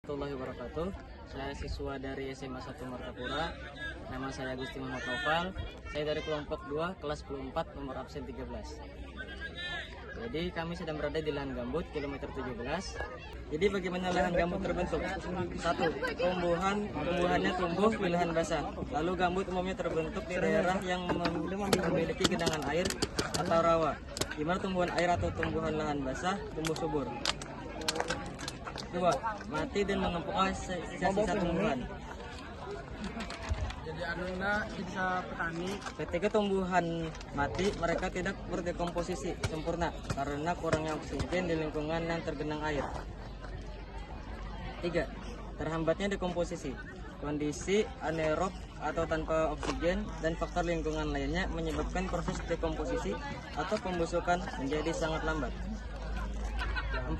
Warahmatullahi wabarakatuh. Saya siswa dari SMA 1 Martapura. Nama saya Gusti Muhammad Noval. Saya dari kelompok 2 kelas 14 nomor absen 13. Jadi kami sedang berada di lahan gambut kilometer 17. Jadi bagaimana lahan gambut terbentuk? 1. Tumbuhannya tumbuh di lahan basah. Lalu gambut umumnya terbentuk di daerah yang memiliki genangan air atau rawa, di mana tumbuhan air atau tumbuhan lahan basah tumbuh subur. 2. Mati dan mengempukkan sisa-sisa tumbuhan. Jadi bisa petani. Ketika tumbuhan mati, mereka tidak berdekomposisi sempurna karena kurangnya oksigen di lingkungan yang tergenang air. 3. Terhambatnya dekomposisi. Kondisi anaerob atau tanpa oksigen dan faktor lingkungan lainnya menyebabkan proses dekomposisi atau pembusukan menjadi sangat lambat. 4.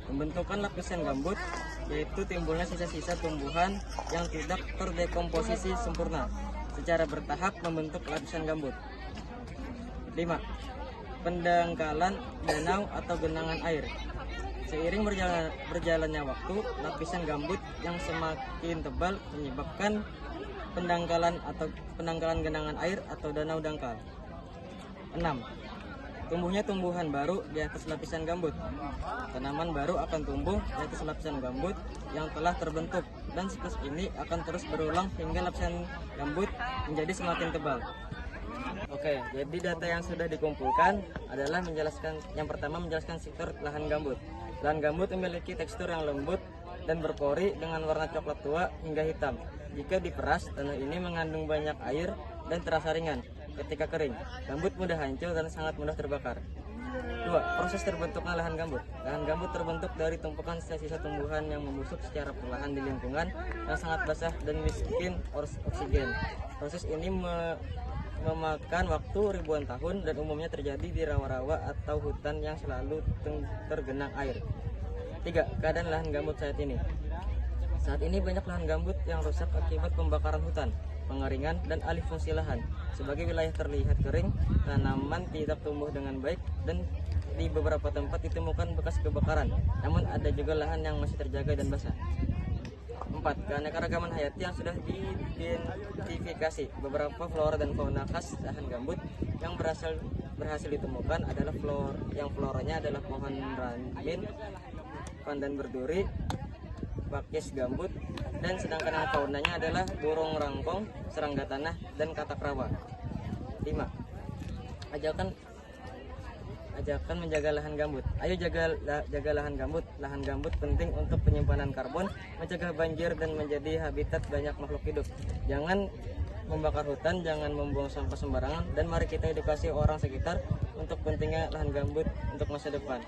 Pembentukan lapisan gambut, yaitu timbulnya sisa-sisa tumbuhan yang tidak terdekomposisi sempurna secara bertahap membentuk lapisan gambut. 5. Pendangkalan danau atau genangan air. Seiring berjalannya waktu, lapisan gambut yang semakin tebal menyebabkan pendangkalan genangan air atau danau dangkal. 6. Tumbuhnya tumbuhan baru di atas lapisan gambut. Tanaman baru akan tumbuh di atas lapisan gambut yang telah terbentuk, dan siklus ini akan terus berulang hingga lapisan gambut menjadi semakin tebal. Oke, jadi data yang sudah dikumpulkan adalah yang pertama menjelaskan struktur lahan gambut. Lahan gambut memiliki tekstur yang lembut dan berpori dengan warna coklat tua hingga hitam. Jika diperas, tanah ini mengandung banyak air dan terasa ringan. Ketika kering, gambut mudah hancur dan sangat mudah terbakar. 2. Proses terbentuknya lahan gambut. Lahan gambut terbentuk dari tumpukan sisa-sisa tumbuhan yang membusuk secara perlahan di lingkungan yang sangat basah dan miskin oksigen. Proses ini memakan waktu ribuan tahun dan umumnya terjadi di rawa-rawa atau hutan yang selalu tergenang air. 3. Keadaan lahan gambut saat ini. Saat ini banyak lahan gambut yang rusak akibat pembakaran hutan, pengeringan, dan alih fungsi lahan. Sebagai wilayah terlihat kering, tanaman tidak tumbuh dengan baik, dan di beberapa tempat ditemukan bekas kebakaran. Namun ada juga lahan yang masih terjaga dan basah. 4. Keanekaragaman hayati yang sudah diidentifikasi. Beberapa flora dan fauna khas lahan gambut yang berhasil ditemukan adalah floranya adalah pohon ranmin, pandan berduri, pakis gambut, dan sedangkan yang faunanya adalah burung rangkong, serangga tanah, dan katak rawa. 5. Ajakan menjaga lahan gambut. Ayo jaga lahan gambut. Lahan gambut penting untuk penyimpanan karbon, mencegah banjir, dan menjadi habitat banyak makhluk hidup. Jangan membakar hutan, jangan membuang sampah sembarangan, dan mari kita edukasi orang sekitar untuk pentingnya lahan gambut untuk masa depan.